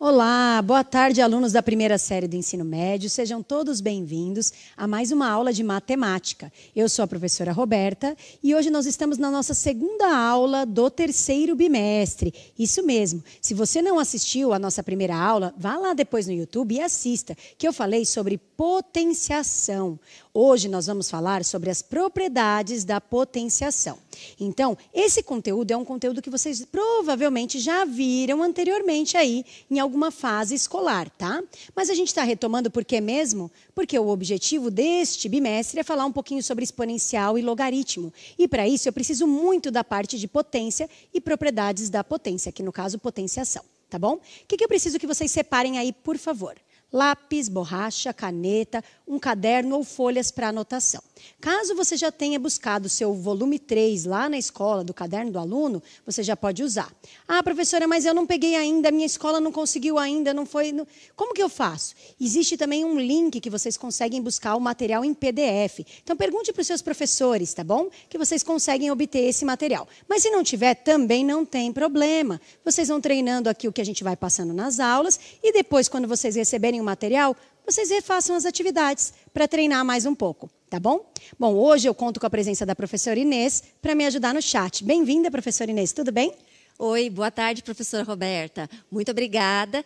Olá, boa tarde, alunos da primeira série do ensino médio. Sejam todos bem-vindos a mais uma aula de matemática. Eu sou a professora Roberta e hoje nós estamos na nossa segunda aula do terceiro bimestre. Isso mesmo, se você não assistiu a nossa primeira aula, vá lá depois no YouTube e assista, que eu falei sobre potenciação. Hoje nós vamos falar sobre as propriedades da potenciação. Então, esse conteúdo é um conteúdo que vocês provavelmente já viram anteriormente aí em alguma fase escolar, tá? Mas a gente está retomando por quê mesmo? Porque o objetivo deste bimestre é falar um pouquinho sobre exponencial e logaritmo. E para isso eu preciso muito da parte de potência e propriedades da potência, que no caso potenciação, tá bom? O que eu preciso que vocês separem aí, por favor? Lápis, borracha, caneta, um caderno ou folhas para anotação. Caso você já tenha buscado o seu volume 3 lá na escola, do caderno do aluno, você já pode usar. Ah, professora, mas eu não peguei ainda, a minha escola não conseguiu ainda, não foi... Como que eu faço? Existe também um link que vocês conseguem buscar o material em PDF. Então, pergunte para os seus professores, tá bom? Que vocês conseguem obter esse material. Mas se não tiver, também não tem problema. Vocês vão treinando aqui o que a gente vai passando nas aulas e depois, quando vocês receberem o material, vocês refaçam as atividades para treinar mais um pouco, tá bom? Bom, hoje eu conto com a presença da professora Inês para me ajudar no chat. Bem-vinda, professora Inês, tudo bem? Oi, boa tarde, professora Roberta. Muito obrigada.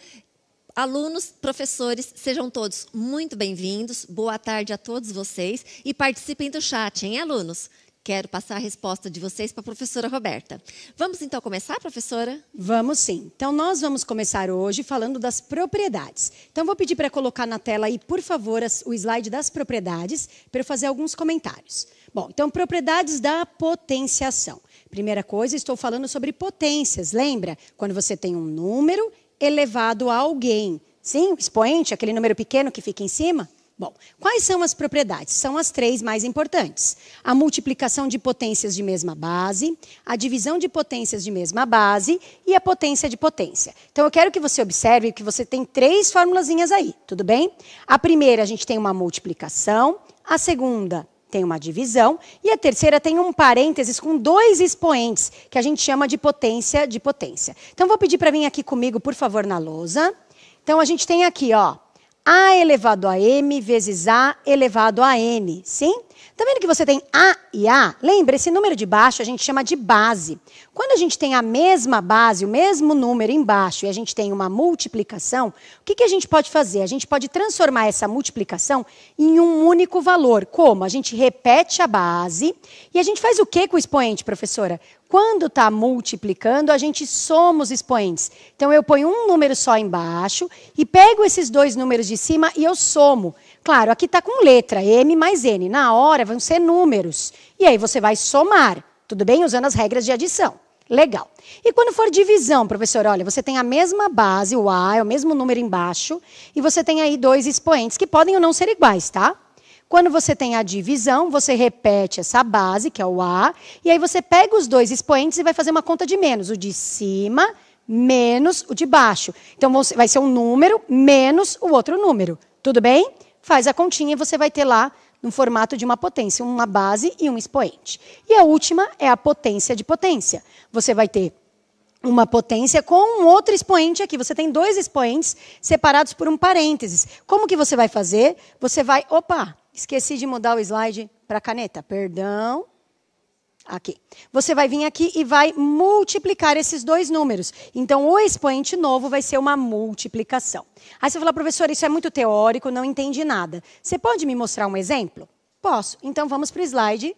Alunos, professores, sejam todos muito bem-vindos. Boa tarde a todos vocês e participem do chat, hein, alunos? Quero passar a resposta de vocês para a professora Roberta. Vamos então começar, professora? Vamos sim. Então, nós vamos começar hoje falando das propriedades. Então, vou pedir para colocar na tela aí, por favor, o slide das propriedades, para eu fazer alguns comentários. Bom, então, propriedades da potenciação. Primeira coisa, estou falando sobre potências. Lembra? Quando você tem um número elevado a alguém. Sim, o expoente, aquele número pequeno que fica em cima. Bom, quais são as propriedades? São as três mais importantes. A multiplicação de potências de mesma base, a divisão de potências de mesma base e a potência de potência. Então, eu quero que você observe que você tem três formulazinhas aí, tudo bem? A primeira, a gente tem uma multiplicação, a segunda tem uma divisão e a terceira tem um parênteses com dois expoentes, que a gente chama de potência de potência. Então, vou pedir para vir aqui comigo, por favor, na lousa. Então, a gente tem aqui, ó, A elevado a M vezes A elevado a N, sim? Tá vendo que você tem A e A? Lembra, esse número de baixo a gente chama de base. Quando a gente tem a mesma base, o mesmo número embaixo, e a gente tem uma multiplicação, o que a gente pode fazer? A gente pode transformar essa multiplicação em um único valor. Como? A gente repete a base e a gente faz o que com o expoente, professora? Quando está multiplicando, a gente soma os expoentes. Então, eu ponho um número só embaixo e pego esses dois números de cima e eu somo. Claro, aqui está com letra, M mais N. Na hora, vão ser números. E aí, você vai somar, tudo bem? Usando as regras de adição. Legal. E quando for divisão, professor, olha, você tem a mesma base, o A, é o mesmo número embaixo, e você tem aí dois expoentes que podem ou não ser iguais, tá? Quando você tem a divisão, você repete essa base, que é o A, e aí você pega os dois expoentes e vai fazer uma conta de menos. O de cima menos o de baixo. Então, vai ser um número menos o outro número. Tudo bem? Faz a continha e você vai ter lá, no formato de uma potência, uma base e um expoente. E a última é a potência de potência. Você vai ter uma potência com um outro expoente aqui. Você tem dois expoentes separados por um parênteses. Como que você vai fazer? Você vai... Opa! Esqueci de mudar o slide para a caneta. Perdão. Aqui. Você vai vir aqui e vai multiplicar esses dois números. Então, o expoente novo vai ser uma multiplicação. Aí você fala, professora, isso é muito teórico, não entendi nada. Você pode me mostrar um exemplo? Posso. Então, vamos para o slide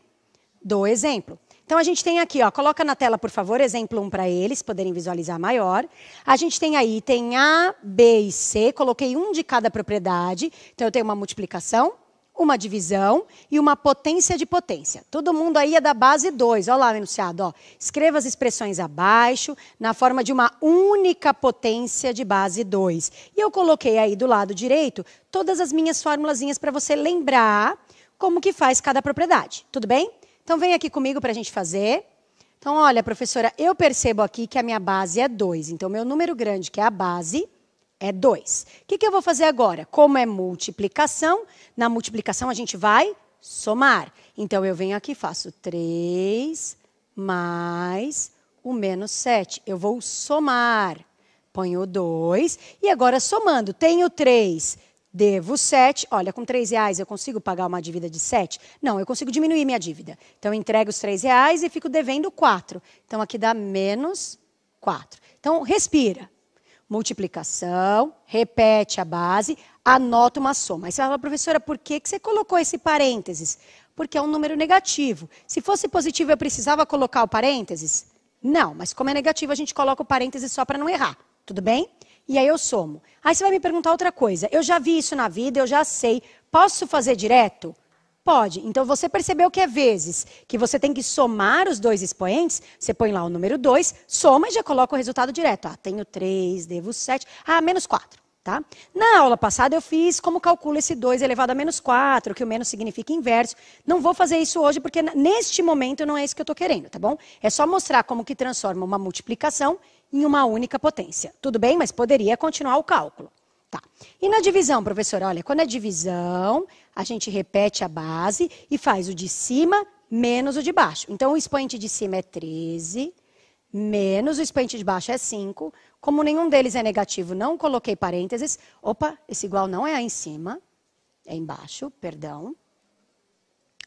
do exemplo. Então, a gente tem aqui, ó, coloca na tela, por favor, exemplo 1 para eles poderem visualizar maior. A gente tem aí, tem A, B e C. Coloquei um de cada propriedade. Então, eu tenho uma multiplicação, uma divisão e uma potência de potência. Todo mundo aí é da base 2. Olha lá o enunciado. Ó. Escreva as expressões abaixo, na forma de uma única potência de base 2. E eu coloquei aí do lado direito todas as minhas formulazinhas para você lembrar como que faz cada propriedade. Tudo bem? Então, vem aqui comigo para a gente fazer. Então, olha, professora, eu percebo aqui que a minha base é 2. Então, meu número grande, que é a base, é 2. O que eu vou fazer agora? Como é multiplicação, na multiplicação a gente vai somar. Então, eu venho aqui e faço 3 mais o menos 7. Eu vou somar. Ponho 2. E agora somando. Tenho 3, devo 7. Olha, com R$3 eu consigo pagar uma dívida de 7? Não, eu consigo diminuir minha dívida. Então, eu entrego os R$3 e fico devendo 4. Então, aqui dá menos 4. Então, respira. Multiplicação, repete a base, anota uma soma. Aí você fala, professora, por que você colocou esse parênteses? Porque é um número negativo. Se fosse positivo, eu precisava colocar o parênteses? Não, mas como é negativo, a gente coloca o parênteses só para não errar. Tudo bem? E aí eu somo. Aí você vai me perguntar outra coisa. Eu já vi isso na vida, eu já sei. Posso fazer direto? Pode. Então, você percebeu que é vezes que você tem que somar os dois expoentes, você põe lá o número 2, soma e já coloca o resultado direto. Ah, tenho 3, devo 7, menos 4. Tá? Na aula passada eu fiz como calculo esse 2 elevado a menos 4, que o menos significa inverso. Não vou fazer isso hoje porque neste momento não é isso que eu estou querendo, tá bom? É só mostrar como que transforma uma multiplicação em uma única potência. Tudo bem? Mas poderia continuar o cálculo. Tá. E na divisão, professora? Olha, quando é divisão, a gente repete a base e faz o de cima menos o de baixo. Então, o expoente de cima é 13, menos o expoente de baixo é 5. Como nenhum deles é negativo, não coloquei parênteses. Opa, esse igual não é aí em cima, é embaixo, perdão.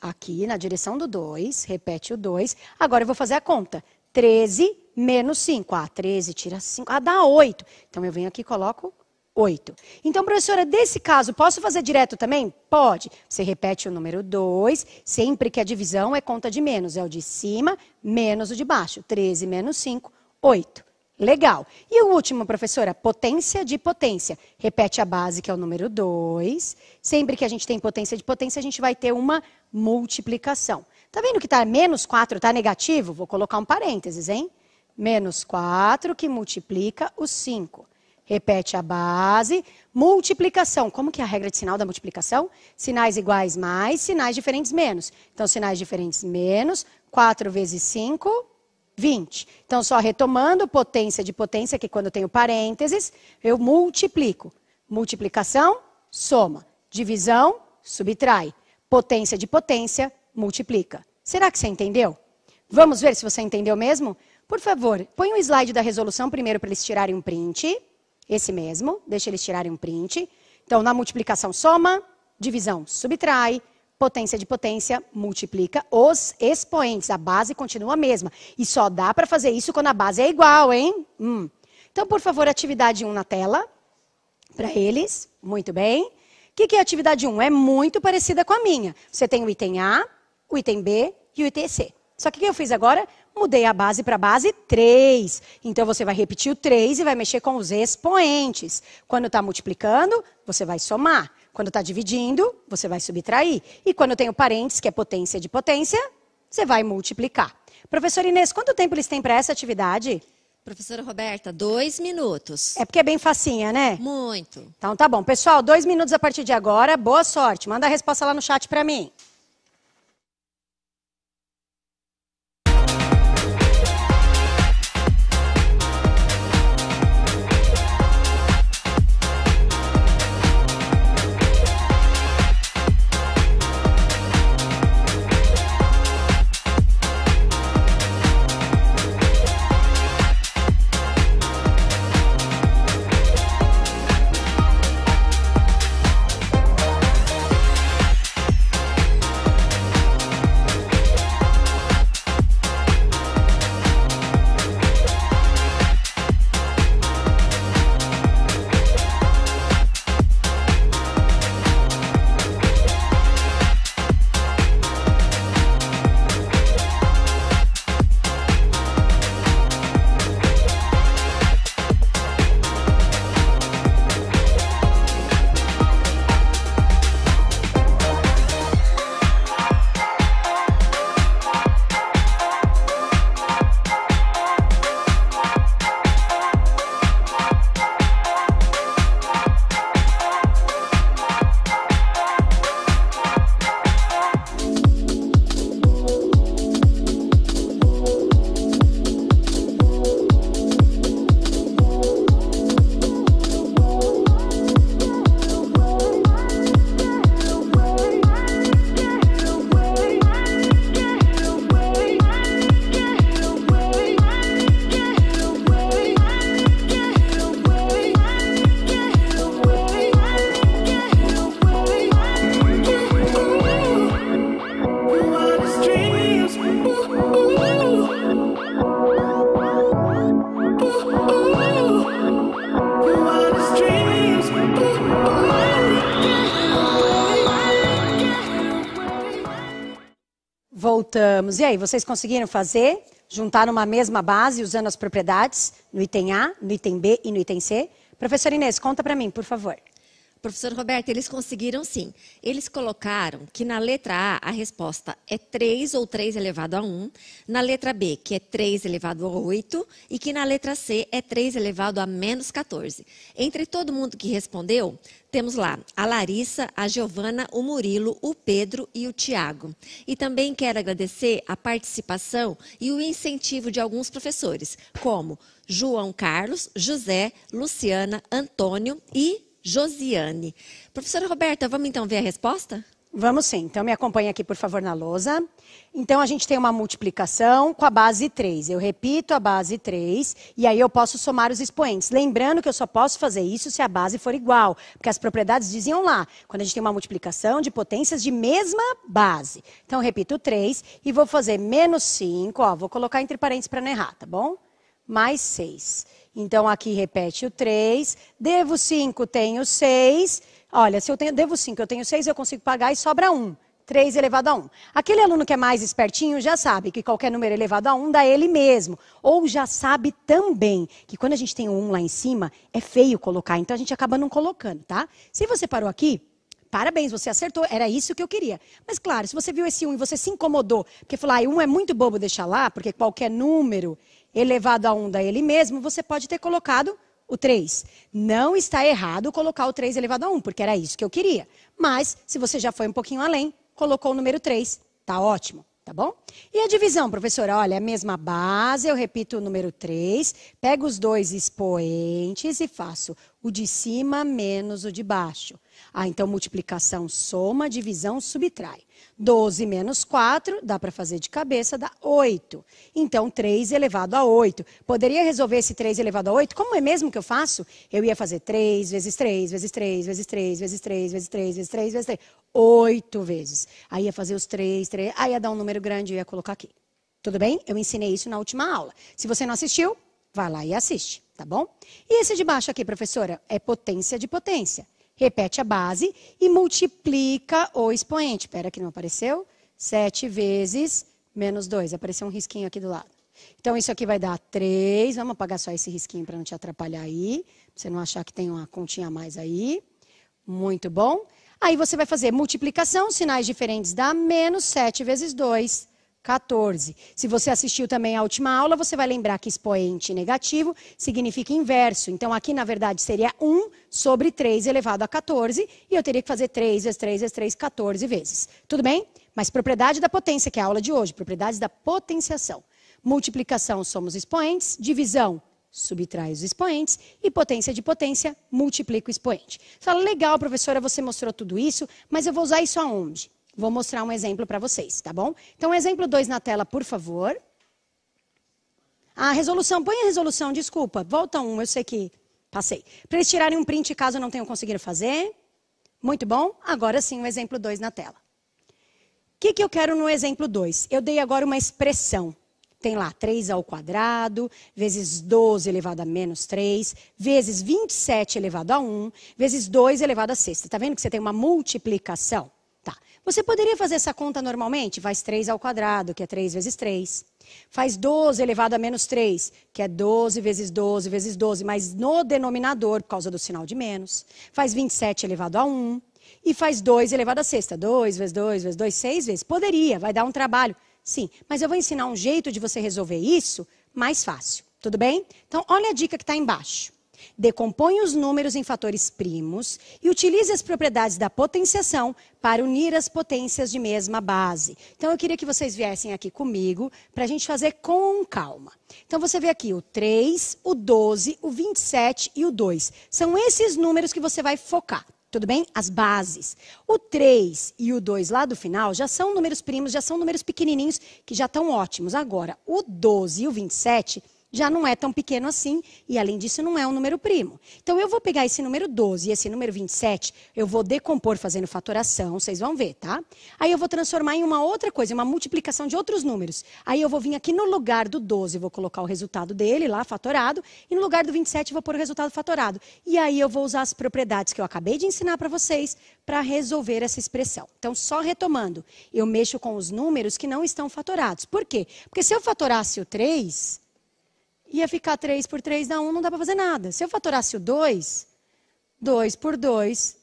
Aqui, na direção do 2, repete o 2. Agora, eu vou fazer a conta. 13 menos 5. 13 tira 5. Dá 8. Então, eu venho aqui e coloco 8. Então, professora, desse caso, posso fazer direto também? Pode. Você repete o número 2, sempre que a divisão é conta de menos. É o de cima menos o de baixo. 13 menos 5, 8. Legal. E o último, professora? Potência de potência. Repete a base, que é o número 2. Sempre que a gente tem potência de potência, a gente vai ter uma multiplicação. Tá vendo que tá menos 4, tá negativo? Vou colocar um parênteses, hein? Menos 4 que multiplica o 5. Repete a base. Multiplicação. Como que é a regra de sinal da multiplicação? Sinais iguais mais, sinais diferentes menos. Então, sinais diferentes menos. 4 vezes 5, 20. Então, só retomando, potência de potência, que quando eu tenho parênteses, eu multiplico. Multiplicação, soma. Divisão, subtrai. Potência de potência, multiplica. Será que você entendeu? Vamos ver se você entendeu mesmo? Por favor, põe o slide da resolução primeiro para eles tirarem um print. Esse mesmo, deixa eles tirarem um print. Então, na multiplicação, soma, divisão, subtrai, potência de potência, multiplica os expoentes. A base continua a mesma. E só dá para fazer isso quando a base é igual, hein? Então, por favor, atividade 1 na tela, para eles. Muito bem. O que é a atividade 1? É muito parecida com a minha. Você tem o item A, o item B e o item C. Só que o que eu fiz agora? Mudei a base para a base 3. Então, você vai repetir o 3 e vai mexer com os expoentes. Quando está multiplicando, você vai somar. Quando está dividindo, você vai subtrair. E quando tem o parênteses, que é potência de potência, você vai multiplicar. Professora Inês, quanto tempo eles têm para essa atividade? Professora Roberta, 2 minutos. É porque é bem facinha, né? Muito. Então, tá bom. Pessoal, 2 minutos a partir de agora. Boa sorte. Manda a resposta lá no chat para mim. Voltamos. E aí, vocês conseguiram fazer? Juntar numa mesma base, usando as propriedades no item A, no item B e no item C? Professora Inês, conta para mim, por favor. Professor Roberto, eles conseguiram sim. Eles colocaram que na letra A, a resposta é 3 ou 3 elevado a 1. Na letra B, que é 3 elevado a 8. E que na letra C é 3 elevado a menos 14. Entre todo mundo que respondeu, temos lá a Larissa, a Giovana, o Murilo, o Pedro e o Tiago. E também quero agradecer a participação e o incentivo de alguns professores, como João Carlos, José, Luciana, Antônio e Josiane. Professora Roberta, vamos então ver a resposta? Vamos sim. Então, me acompanhe aqui, por favor, na lousa. Então, a gente tem uma multiplicação com a base 3. Eu repito a base 3 e aí eu posso somar os expoentes. Lembrando que eu só posso fazer isso se a base for igual, porque as propriedades diziam lá, quando a gente tem uma multiplicação de potências de mesma base. Então, eu repito 3 e vou fazer menos 5, ó, vou colocar entre parênteses para não errar, tá bom? Mais 6. Então, aqui repete o 3, devo 5, tenho 6. Olha, se eu devo 5, eu tenho 6, eu consigo pagar e sobra 1. 3 elevado a 1. Aquele aluno que é mais espertinho já sabe que qualquer número elevado a 1 dá ele mesmo. Ou já sabe também que quando a gente tem o 1 lá em cima, é feio colocar, então a gente acaba não colocando, tá? Se você parou aqui, parabéns, você acertou, era isso que eu queria. Mas claro, se você viu esse 1 e você se incomodou, porque falou, 1 é muito bobo deixar lá, porque qualquer número elevado a 1 dá ele mesmo, você pode ter colocado o 3. Não está errado colocar o 3 elevado a 1, porque era isso que eu queria. Mas, se você já foi um pouquinho além, colocou o número 3. Tá ótimo, tá bom? E a divisão, professora? Olha, é a mesma base, eu repito o número 3, pego os dois expoentes e faço o de cima menos o de baixo. Ah, então multiplicação, soma, divisão, subtrai. 12 menos 4, dá para fazer de cabeça, dá 8. Então, 3 elevado a 8. Poderia resolver esse 3 elevado a 8? Como é mesmo que eu faço? Eu ia fazer 3 vezes 3, vezes 3, vezes 3, vezes 3, vezes 3, vezes 3, vezes 3. 8 vezes. Aí ia fazer os 3, aí ia dar um número grande e ia colocar aqui. Tudo bem? Eu ensinei isso na última aula. Se você não assistiu, vai lá e assiste, tá bom? E esse de baixo aqui, professora, é potência de potência. Repete a base e multiplica o expoente. Espera que não apareceu. 7 vezes menos 2. Apareceu um risquinho aqui do lado. Então, isso aqui vai dar 3. Vamos apagar só esse risquinho para não te atrapalhar aí. Pra você não achar que tem uma continha a mais aí. Muito bom. Aí você vai fazer multiplicação, sinais diferentes dá menos 7 vezes 2. 14. Se você assistiu também à última aula, você vai lembrar que expoente negativo significa inverso. Então, aqui, na verdade, seria 1 sobre 3 elevado a 14. E eu teria que fazer 3 vezes 3 vezes 3, 14 vezes. Tudo bem? Mas propriedade da potência, que é a aula de hoje. Propriedades da potenciação. Multiplicação, soma os expoentes. Divisão, subtrai os expoentes. E potência de potência, multiplica o expoente. Você fala, legal, professora, você mostrou tudo isso, mas eu vou usar isso aonde? Vou mostrar um exemplo para vocês, tá bom? Então, exemplo 2 na tela, por favor. A resolução, põe a resolução, desculpa. Volta 1, eu sei que passei. Para eles tirarem um print caso não tenham conseguido fazer. Muito bom. Agora sim, o exemplo 2 na tela. O que eu quero no exemplo 2? Eu dei agora uma expressão. Tem lá 3 ao quadrado, vezes 12 elevado a menos 3, vezes 27 elevado a 1, vezes 2 elevado a 6. Está vendo que você tem uma multiplicação? Você poderia fazer essa conta normalmente? Faz 3 ao quadrado, que é 3 vezes 3. Faz 12 elevado a menos 3, que é 12 vezes 12 vezes 12, mas no denominador, por causa do sinal de menos. Faz 27 elevado a 1. E faz 2 elevado a sexta. 2 vezes 2 vezes 2, 6 vezes. Poderia, vai dar um trabalho. Sim, mas eu vou ensinar um jeito de você resolver isso mais fácil. Tudo bem? Então, olha a dica que está embaixo. Decompõe os números em fatores primos e utilize as propriedades da potenciação para unir as potências de mesma base. Então, eu queria que vocês viessem aqui comigo para a gente fazer com calma. Então, você vê aqui o 3, o 12, o 27 e o 2. São esses números que você vai focar. Tudo bem? As bases. O 3 e o 2 lá do final já são números primos, já são números pequenininhos que já estão ótimos. Agora, o 12 e o 27 já não é tão pequeno assim, e além disso não é um número primo. Então eu vou pegar esse número 12 e esse número 27, eu vou decompor fazendo fatoração, vocês vão ver, tá? Aí eu vou transformar em uma outra coisa, uma multiplicação de outros números. Aí eu vou vir aqui no lugar do 12, vou colocar o resultado dele lá, fatorado, e no lugar do 27 eu vou pôr o resultado fatorado. E aí eu vou usar as propriedades que eu acabei de ensinar para vocês para resolver essa expressão. Então, só retomando, eu mexo com os números que não estão fatorados. Por quê? Porque se eu fatorasse o 3, ia ficar 3 por 3 dá 1, não dá para fazer nada. Se eu fatorasse o 2, 2 por 2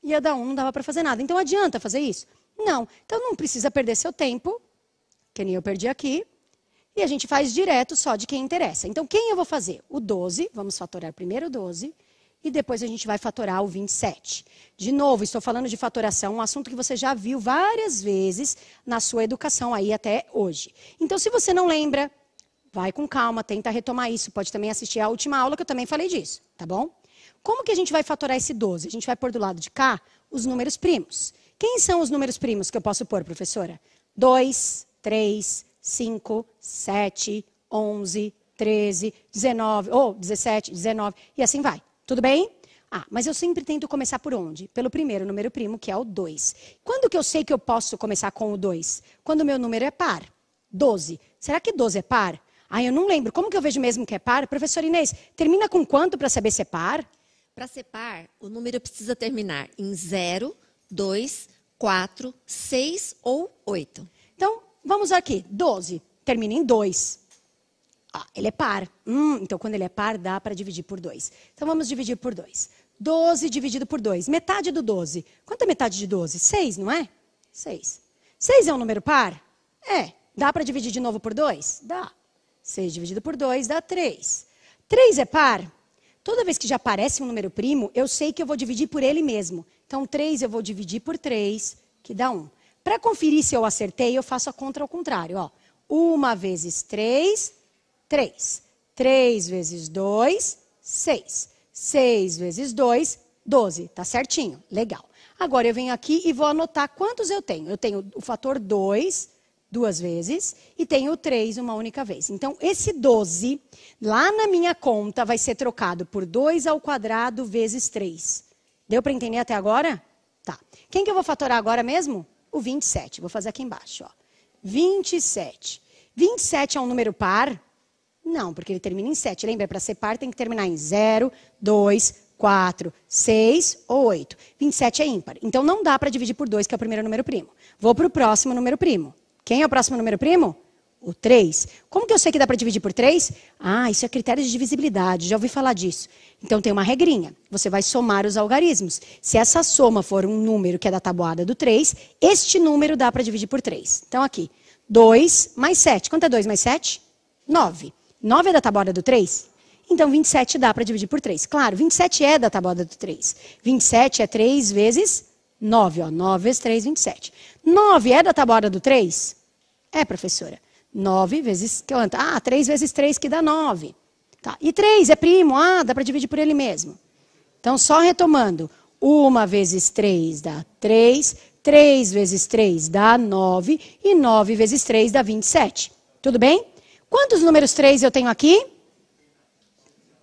ia dar 1, não dava para fazer nada. Então, adianta fazer isso? Não. Então, não precisa perder seu tempo, que nem eu perdi aqui, e a gente faz direto só de quem interessa. Então, quem eu vou fazer? O 12, vamos fatorar primeiro o 12, e depois a gente vai fatorar o 27. De novo, estou falando de fatoração, um assunto que você já viu várias vezes na sua educação aí até hoje. Então, se você não lembra, vai com calma, tenta retomar isso. Pode também assistir a última aula que eu também falei disso, tá bom? Como que a gente vai fatorar esse 12? A gente vai pôr do lado de cá os números primos. Quem são os números primos que eu posso pôr, professora? 2, 3, 5, 7, 11, 13, 19, ou 17, 19, e assim vai. Tudo bem? Ah, mas eu sempre tento começar por onde? Pelo primeiro número primo, que é o 2. Quando que eu sei que eu posso começar com o 2? Quando o meu número é par. 12. Será que 12 é par? Ah, eu não lembro. Como que eu vejo mesmo que é par? Professora Inês, termina com quanto para saber se é par? Para ser par, o número precisa terminar em 0, 2, 4, 6 ou 8. Então, vamos aqui. 12 termina em 2. Ah, ele é par. Então, quando ele é par, dá para dividir por 2. Então, vamos dividir por 2. 12 dividido por 2. Metade do 12. Quanto é metade de 12? 6, não é? 6. 6 é um número par? É. Dá para dividir de novo por 2? Dá. 6 dividido por 2 dá 3. 3 é par? Toda vez que já aparece um número primo, eu sei que eu vou dividir por ele mesmo. Então, 3 eu vou dividir por 3, que dá 1. Para conferir se eu acertei, eu faço a conta ao contrário. Ó. 1 vezes 3, 3. 3 vezes 2, 6. 6 vezes 2, 12. Tá certinho? Legal. Agora eu venho aqui e vou anotar quantos eu tenho. Eu tenho o fator 2, 2 vezes, e tenho o 3 uma única vez. Então, esse 12, lá na minha conta, vai ser trocado por 2 ao quadrado vezes 3. Deu para entender até agora? Tá. Quem que eu vou fatorar agora mesmo? O 27. Vou fazer aqui embaixo. Ó. 27. 27 é um número par? Não, porque ele termina em 7. Lembra, para ser par tem que terminar em 0, 2, 4, 6 ou 8. 27 é ímpar. Então, não dá para dividir por 2, que é o primeiro número primo. Vou para o próximo número primo. Quem é o próximo número primo? O 3. Como que eu sei que dá para dividir por 3? Ah, isso é critério de divisibilidade. Já ouvi falar disso. Então, tem uma regrinha. Você vai somar os algarismos. Se essa soma for um número que é da tabuada do 3, este número dá para dividir por 3. Então, aqui. 2 mais 7. Quanto é 2 mais 7? 9. 9 é da tabuada do 3? Então, 27 dá para dividir por 3. Claro, 27 é da tabuada do 3. 27 é 3 vezes 9. Ó, 9 vezes 3, 27. 9 é da tabuada do 3? É, professora. 9 vezes quanto? Ah, 3 vezes 3 que dá 9. Tá. E 3 é primo? Ah, dá para dividir por ele mesmo. Então, só retomando. 1 vezes 3 dá 3. 3 vezes 3 dá 9. E 9 vezes 3 dá 27. Tudo bem? Quantos números 3 eu tenho aqui?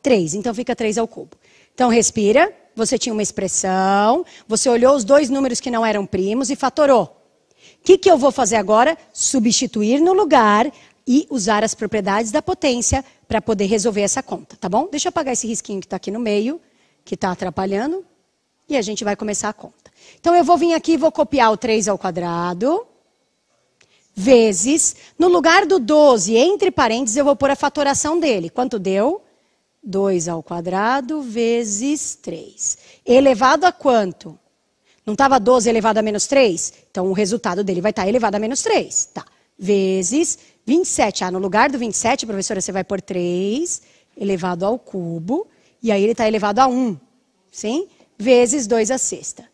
3. Então, fica 3 ao cubo. Então, respira. Você tinha uma expressão. Você olhou os dois números que não eram primos e fatorou. O que eu vou fazer agora? Substituir no lugar e usar as propriedades da potência para poder resolver essa conta, tá bom? Deixa eu apagar esse risquinho que está aqui no meio, que está atrapalhando. E a gente vai começar a conta. Então, eu vou vir aqui e vou copiar o 3 ao quadrado. Vezes, no lugar do 12, entre parênteses, eu vou pôr a fatoração dele. Quanto deu? 2 ao quadrado vezes 3. Elevado a quanto? Não estava 12 elevado a menos 3? Então, o resultado dele vai estar elevado a menos 3. Tá. Vezes 27. Ah, no lugar do 27, professora, você vai pôr 3 elevado ao cubo. E aí ele está elevado a 1. Sim? Vezes 2 à sexta.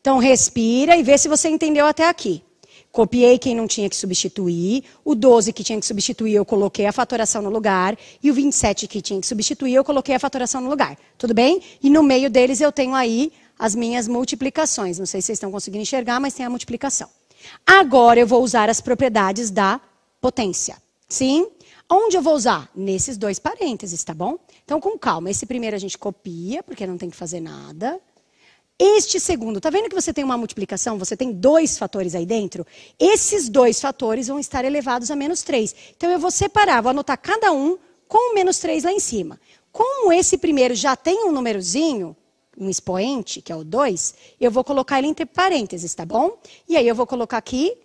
Então, respira e vê se você entendeu até aqui. Copiei quem não tinha que substituir. O 12 que tinha que substituir, eu coloquei a fatoração no lugar. E o 27 que tinha que substituir, eu coloquei a fatoração no lugar. Tudo bem? E no meio deles eu tenho aí as minhas multiplicações. Não sei se vocês estão conseguindo enxergar, mas tem a multiplicação. Agora eu vou usar as propriedades da potência. Sim? Onde eu vou usar? Nesses dois parênteses, tá bom? Então, com calma. Esse primeiro a gente copia, porque não tem que fazer nada. Este segundo, tá vendo que você tem uma multiplicação? Você tem dois fatores aí dentro? Esses dois fatores vão estar elevados a menos 3. Então, eu vou separar, vou anotar cada um com o menos 3 lá em cima. Como esse primeiro já tem um númerozinho, um expoente, que é o 2, eu vou colocar ele entre parênteses, tá bom? E aí eu vou colocar aqui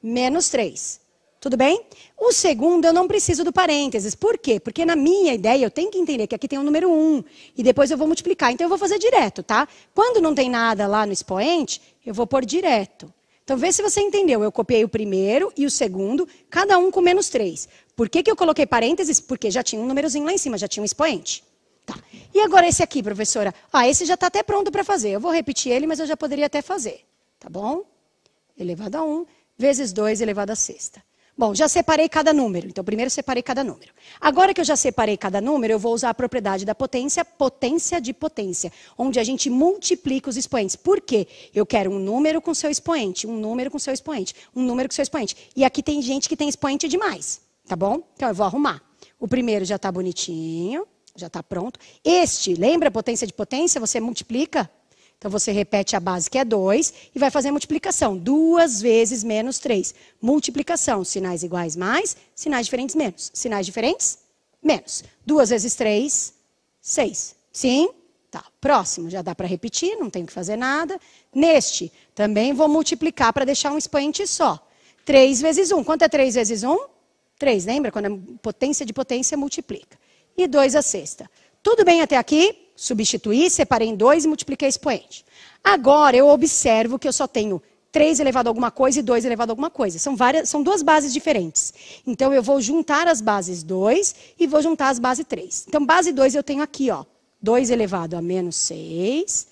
menos 3. Tudo bem? O segundo, eu não preciso do parênteses. Por quê? Porque na minha ideia, eu tenho que entender que aqui tem o número 1. E depois eu vou multiplicar. Então, eu vou fazer direto, tá? Quando não tem nada lá no expoente, eu vou pôr direto. Então, vê se você entendeu. Eu copiei o primeiro e o segundo, cada um com menos 3. Por que eu coloquei parênteses? Porque já tinha um númerozinho lá em cima, já tinha um expoente. Tá. E agora esse aqui, professora? Esse já está até pronto para fazer. Eu vou repetir ele, mas eu já poderia até fazer. Tá bom? Elevado a 1 vezes 2 elevado a sexta. Bom, já separei cada número. Então, primeiro separei cada número. Agora que eu já separei cada número, eu vou usar a propriedade da potência, potência de potência, onde a gente multiplica os expoentes. Por quê? Eu quero um número com seu expoente, um número com seu expoente, um número com seu expoente. E aqui tem gente que tem expoente demais, tá bom? Então, eu vou arrumar. O primeiro já está bonitinho, já está pronto. Este, lembra a potência de potência? Você multiplica. Então, você repete a base, que é 2, e vai fazer a multiplicação. 2 vezes menos 3. Multiplicação. Sinais iguais mais, sinais diferentes menos. Sinais diferentes, menos. 2 vezes 3, 6. Sim? Tá. Próximo, já dá para repetir, não tenho que fazer nada. Neste, também vou multiplicar para deixar um expoente só. 3 vezes 1. Quanto é 3 vezes 1? 3. Lembra? Quando a potência de potência multiplica. E 2 a sexta. Tudo bem até aqui? Substituí, separei em 2 e multipliquei expoente. Agora, eu observo que eu só tenho 3 elevado a alguma coisa e 2 elevado a alguma coisa. São duas bases diferentes. Então, eu vou juntar as bases 2 e vou juntar as bases 3. Então, base 2 eu tenho aqui, ó, 2 elevado a menos 6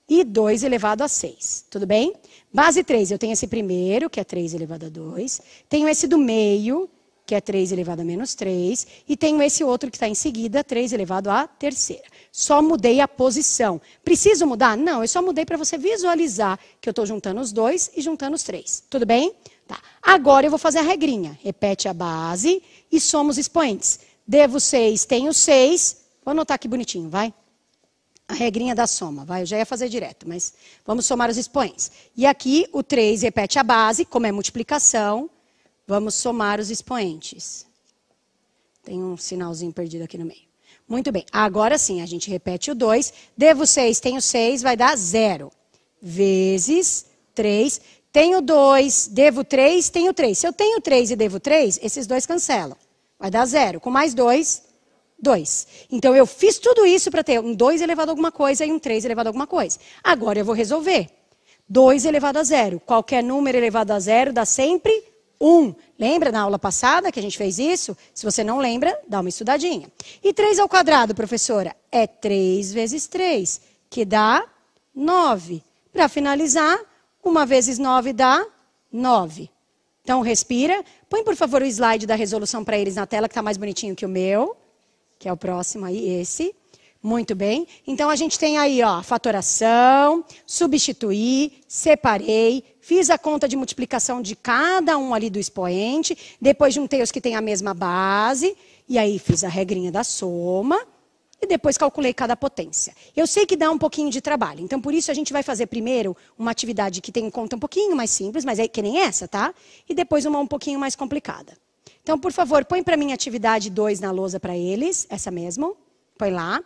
e 2 elevado a 6. Tudo bem? Base 3, eu tenho esse primeiro, que é 3 elevado a 2. Tenho esse do meio, que é 3 elevado a menos 3. E tenho esse outro que está em seguida, 3 elevado a terceira. Só mudei a posição. Preciso mudar? Não, eu só mudei para você visualizar que eu estou juntando os 2 e juntando os 3. Tudo bem? Tá. Agora eu vou fazer a regrinha. Repete a base e soma os expoentes. Devo 6, tenho 6. Vou anotar aqui bonitinho, vai? A regrinha da soma, vai? Eu já ia fazer direto, mas vamos somar os expoentes. E aqui o 3 repete a base, como é multiplicação. Vamos somar os expoentes. Tem um sinalzinho perdido aqui no meio. Muito bem. Agora sim, a gente repete o 2. Devo 6, tenho 6, vai dar 0. Vezes 3. Tenho 2, devo 3, tenho 3. Se eu tenho 3 e devo 3, esses dois cancelam. Vai dar 0. Com mais 2, 2. Então, eu fiz tudo isso para ter um 2 elevado a alguma coisa e um 3 elevado a alguma coisa. Agora, eu vou resolver. 2 elevado a 0. Qualquer número elevado a 0 dá sempre 1. Lembra na aula passada que a gente fez isso? Se você não lembra, dá uma estudadinha. E 3 ao quadrado, professora? É 3 vezes 3, que dá 9. Para finalizar, 1 vezes 9 dá 9. Então, respira. Põe, por favor, o slide da resolução para eles na tela, que está mais bonitinho que o meu. Que é o próximo aí, esse. Muito bem. Então, a gente tem aí, ó, fatoração, substituir, separei, fiz a conta de multiplicação de cada um ali do expoente, depois juntei os que têm a mesma base, e aí fiz a regrinha da soma, e depois calculei cada potência. Eu sei que dá um pouquinho de trabalho, então por isso a gente vai fazer primeiro uma atividade que tem conta um pouquinho mais simples, mas é que nem essa, tá? E depois uma um pouquinho mais complicada. Então, por favor, põe para mim a atividade 2 na lousa para eles, essa mesmo, põe lá.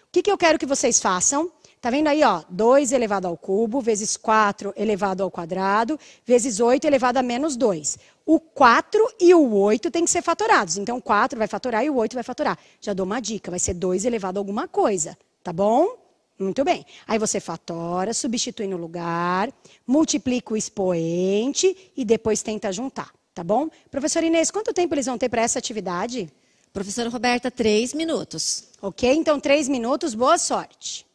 O que eu quero que vocês façam? Tá vendo aí, ó? 2 elevado ao cubo, vezes 4 elevado ao quadrado, vezes 8 elevado a menos 2. O 4 e o 8 têm que ser fatorados. Então, o 4 vai fatorar e o 8 vai fatorar. Já dou uma dica, vai ser 2 elevado a alguma coisa. Tá bom? Muito bem. Aí você fatora, substitui no lugar, multiplica o expoente e depois tenta juntar. Tá bom? Professora Inês, quanto tempo eles vão ter para essa atividade? Professora Roberta, 3 minutos. Ok? Então, 3 minutos. Boa sorte.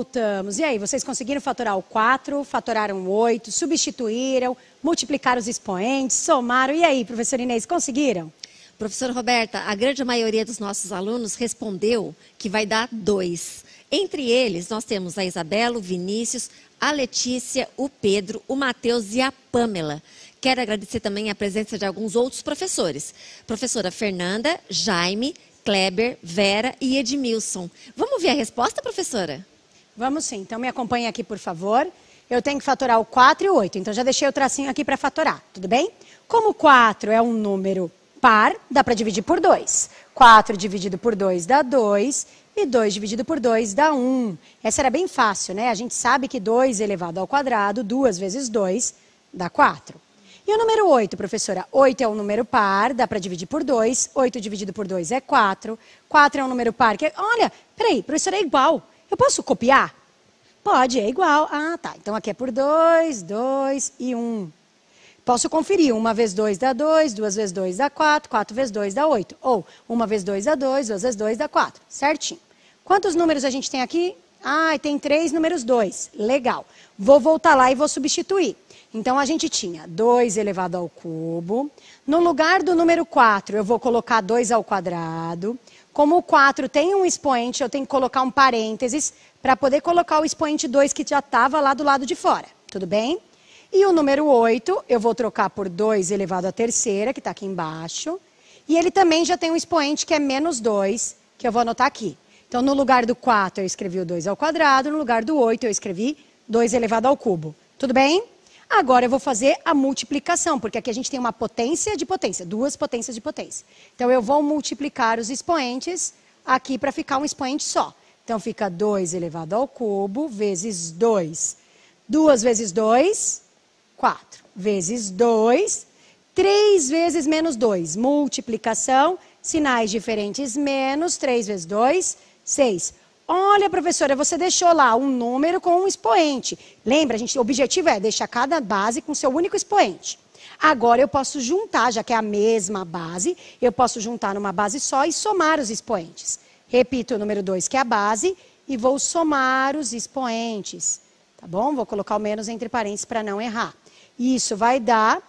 Voltamos. E aí, vocês conseguiram fatorar o 4, fatoraram o 8, substituíram, multiplicaram os expoentes, somaram. E aí, professora Inês, conseguiram? Professora Roberta, a grande maioria dos nossos alunos respondeu que vai dar 2. Entre eles, nós temos a Isabela, o Vinícius, a Letícia, o Pedro, o Matheus e a Pamela. Quero agradecer também a presença de alguns outros professores. Professora Fernanda, Jaime, Kleber, Vera e Edmilson. Vamos ver a resposta, professora? Vamos sim. Então, me acompanhe aqui, por favor. Eu tenho que fatorar o 4 e o 8. Então, já deixei o tracinho aqui para fatorar. Tudo bem? Como o 4 é um número par, dá para dividir por 2. 4 dividido por 2 dá 2. E 2 dividido por 2 dá 1. Essa era bem fácil, né? A gente sabe que 2 elevado ao quadrado, 2 vezes 2, dá 4. E o número 8, professora? 8 é um número par, dá para dividir por 2. 8 dividido por 2 é 4. 4 é um número par que... Olha, peraí, professora, é igual. Eu posso copiar? Pode, é igual. Ah, tá. Então aqui é por 2, 2 e 1. Posso conferir. 1 vezes 2 dá 2, 2 vezes 2 dá 4, 4 vezes 2 dá 8. Ou 1 vezes 2 dá 2, 2 vezes 2 dá 4. Certinho. Quantos números a gente tem aqui? Ah, tem 3 números 2. Legal. Vou voltar lá e vou substituir. Então, a gente tinha 2 elevado ao cubo. No lugar do número 4, eu vou colocar 2 ao quadrado. Como o 4 tem um expoente, eu tenho que colocar um parênteses para poder colocar o expoente 2 que já estava lá do lado de fora. Tudo bem? E o número 8, eu vou trocar por 2 elevado à terceira, que está aqui embaixo. E ele também já tem um expoente que é menos 2, que eu vou anotar aqui. Então, no lugar do 4, eu escrevi o 2 ao quadrado. No lugar do 8, eu escrevi 2 elevado ao cubo. Tudo bem? Agora eu vou fazer a multiplicação, porque aqui a gente tem uma potência de potência, 2 potências de potência. Então, eu vou multiplicar os expoentes aqui para ficar um expoente só. Então, fica 2 elevado ao cubo vezes 2. 2 vezes 2, 4. Vezes 2, 3 vezes menos 2. Multiplicação, sinais diferentes, menos 3 vezes 2, 6. Olha, professora, você deixou lá um número com um expoente. Lembra, o objetivo é deixar cada base com seu único expoente. Agora eu posso juntar, já que é a mesma base, eu posso juntar numa base só e somar os expoentes. Repito o número 2, que é a base, e vou somar os expoentes. Tá bom? Vou colocar o menos entre parênteses para não errar. Isso vai dar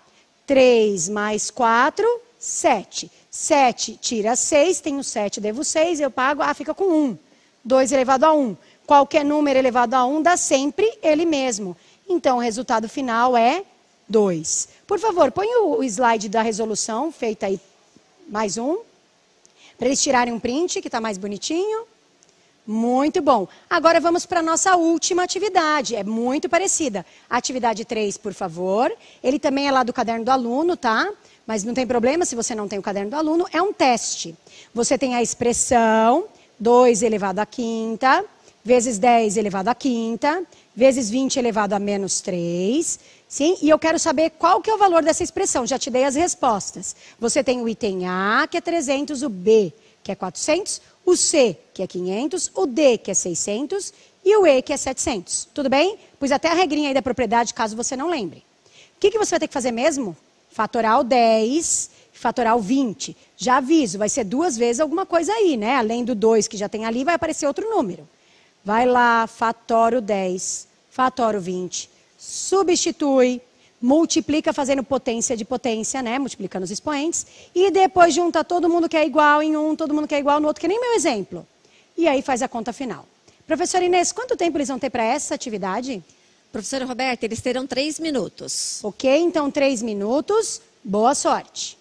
3 mais 4, 7. 7 tira 6, tenho 7, devo 6, eu pago, fica com 1. 2 elevado a 1. Qualquer número elevado a 1 dá sempre ele mesmo. Então, o resultado final é 2. Por favor, põe o slide da resolução, feita aí mais um, para eles tirarem um print, que está mais bonitinho. Muito bom. Agora vamos para a nossa última atividade. É muito parecida. Atividade 3, por favor. Ele também é lá do caderno do aluno, tá? Mas não tem problema se você não tem o caderno do aluno. É um teste. Você tem a expressão 2 elevado à quinta, vezes 10 elevado à quinta, vezes 20 elevado a menos 3. Sim? E eu quero saber qual que é o valor dessa expressão. Já te dei as respostas. Você tem o item A, que é 300, o B, que é 400, o C, que é 500, o D, que é 600, e o E, que é 700. Tudo bem? Pus até a regrinha aí da propriedade, caso você não lembre. O que você vai ter que fazer mesmo? Fatorar o 10, fatorar o 20. Já aviso, vai ser 2 vezes alguma coisa aí, né? Além do 2 que já tem ali, vai aparecer outro número. Vai lá, fatora o 10, fatora o 20, substitui, multiplica fazendo potência de potência, né? Multiplicando os expoentes. E depois junta todo mundo que é igual em um, todo mundo que é igual no outro, que nem meu exemplo. E aí faz a conta final. Professora Inês, quanto tempo eles vão ter para essa atividade? Professora Roberta, eles terão 3 minutos. Ok, então 3 minutos. Boa sorte.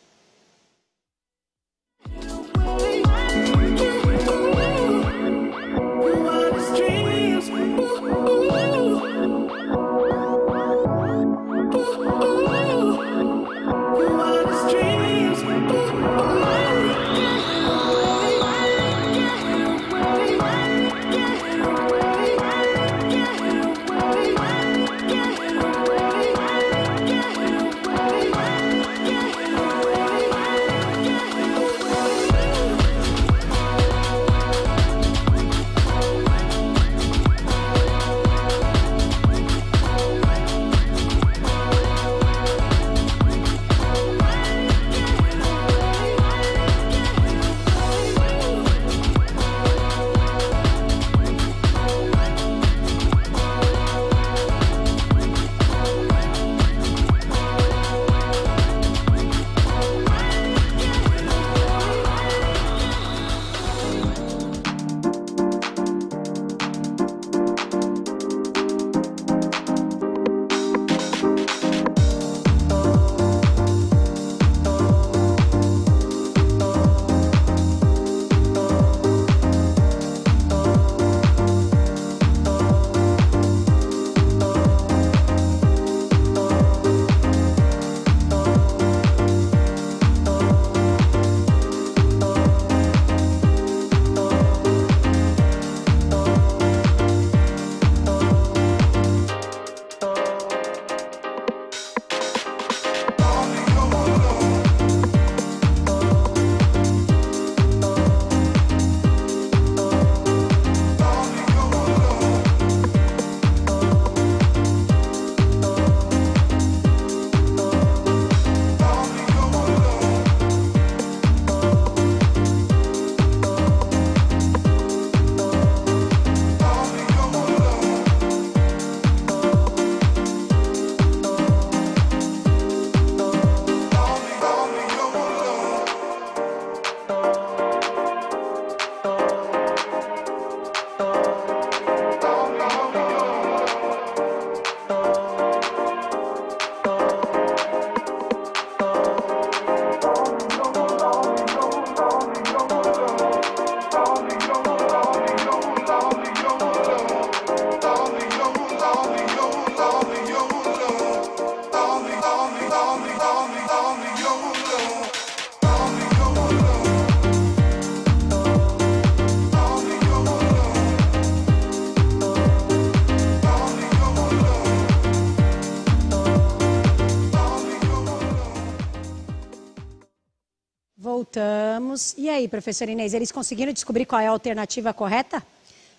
voltamos. E aí, professora Inês, eles conseguiram descobrir qual é a alternativa correta?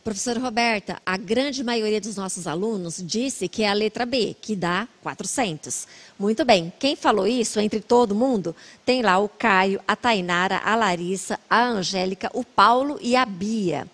Professora Roberta, a grande maioria dos nossos alunos disse que é a letra B, que dá 400. Muito bem, quem falou isso entre todo mundo? Tem lá o Caio, a Tainara, a Larissa, a Angélica, o Paulo e a Bia.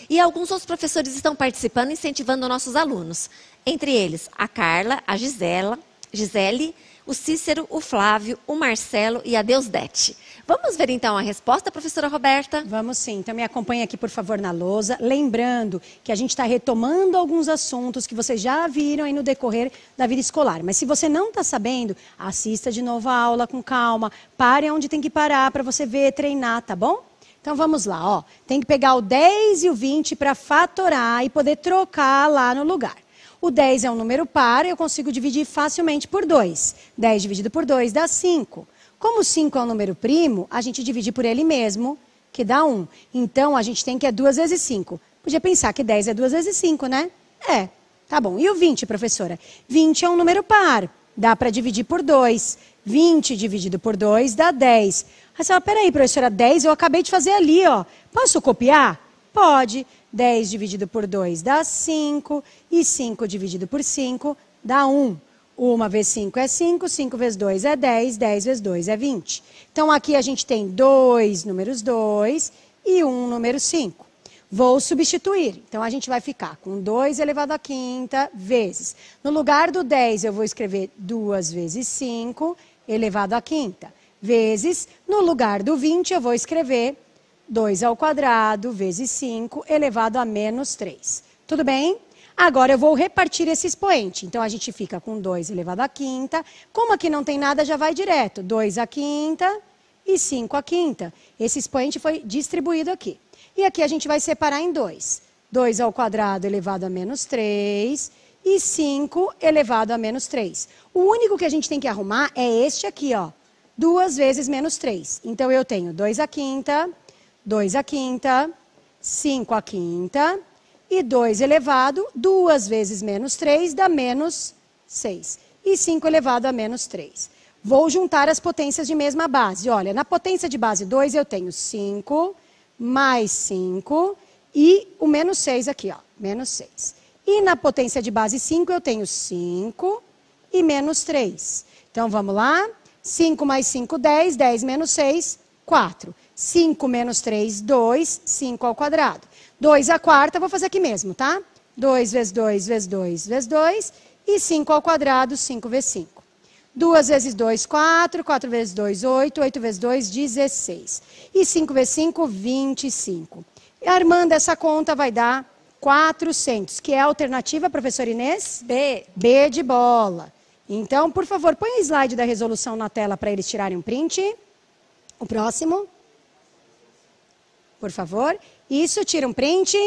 E alguns outros professores estão participando, incentivando nossos alunos. Entre eles, a Carla, a Gisele, o Cícero, o Flávio, o Marcelo e a Deusdete. Vamos ver então a resposta, professora Roberta? Vamos sim. Então me acompanha aqui, por favor, na lousa. Lembrando que a gente está retomando alguns assuntos que vocês já viram aí no decorrer da vida escolar. Mas se você não está sabendo, assista de novo a aula com calma. Pare onde tem que parar para você ver, treinar, tá bom? Então vamos lá, ó. Tem que pegar o 10 e o 20 para fatorar e poder trocar lá no lugar. O 10 é um número par, eu consigo dividir facilmente por 2. 10 dividido por 2 dá 5. Como 5 é um número primo, a gente divide por ele mesmo, que dá 1. Então, a gente tem que é 2 vezes 5. Podia pensar que 10 é 2 vezes 5, né? É, tá bom. E o 20, professora? 20 é um número par, dá para dividir por 2. 20 dividido por 2 dá 10. Aí você fala, peraí, professora, 10 eu acabei de fazer ali, ó. Posso copiar? Pode. 10 dividido por 2 dá 5, e 5 dividido por 5 dá 1. 1 vezes 5 é 5, 5 vezes 2 é 10, 10 vezes 2 é 20. Então, aqui a gente tem 2 números 2 e 1 número 5. Vou substituir. Então, a gente vai ficar com 2 elevado à quinta vezes. No lugar do 10, eu vou escrever 2 vezes 5 elevado à quinta. Vezes, no lugar do 20, eu vou escrever 2 ao quadrado vezes 5 elevado a menos 3. Tudo bem? Agora eu vou repartir esse expoente. Então, a gente fica com 2 elevado à quinta. Como aqui não tem nada, já vai direto. 2 à quinta e 5 à quinta. Esse expoente foi distribuído aqui. E aqui a gente vai separar em 2. 2 ao quadrado elevado a menos 3 e 5 elevado a menos 3. O único que a gente tem que arrumar é este aqui, ó. 2 vezes menos 3. Então, eu tenho 2 à quinta... 2 à quinta, 5 à quinta, e 2 elevado, 2 vezes menos 3 dá menos 6. E 5 elevado a menos 3. Vou juntar as potências de mesma base. Olha, na potência de base 2 eu tenho 5, mais 5, e o menos 6 aqui, ó, menos 6. E na potência de base 5 eu tenho 5 e menos 3. Então, vamos lá. 5 mais 5, 10, 10 menos 6, 4. 5 menos 3, 2, 5 ao quadrado. 2 à quarta, vou fazer aqui mesmo, tá? 2 vezes 2 vezes 2 vezes 2, e 5 ao quadrado, 5 vezes 5. 2 vezes 2, 4, 4 vezes 2, 8, 8 vezes 2, 16. E 5 vezes 5, 25. E armando essa conta vai dar 400, que é a alternativa, professora Inês? B. B de bola. Então, por favor, põe o slide da resolução na tela para eles tirarem um print. O próximo. Por favor. Isso, tira um print.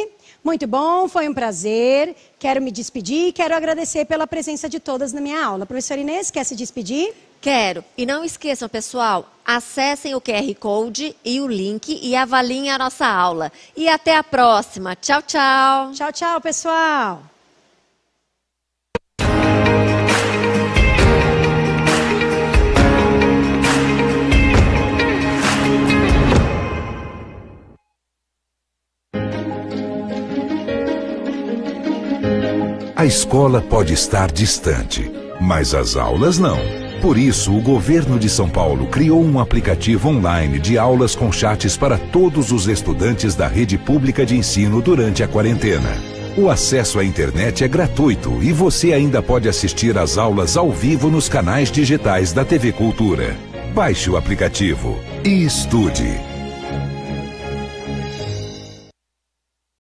Muito bom, foi um prazer. Quero me despedir e quero agradecer pela presença de todas na minha aula. Professora Inês, quer se despedir? Quero. E não esqueçam, pessoal, acessem o QR Code e o link e avaliem a nossa aula. E até a próxima. Tchau, tchau. Tchau, tchau, pessoal. A escola pode estar distante, mas as aulas não. Por isso, o governo de São Paulo criou um aplicativo online de aulas com chats para todos os estudantes da rede pública de ensino durante a quarentena. O acesso à internet é gratuito e você ainda pode assistir às aulas ao vivo nos canais digitais da TV Cultura. Baixe o aplicativo e estude.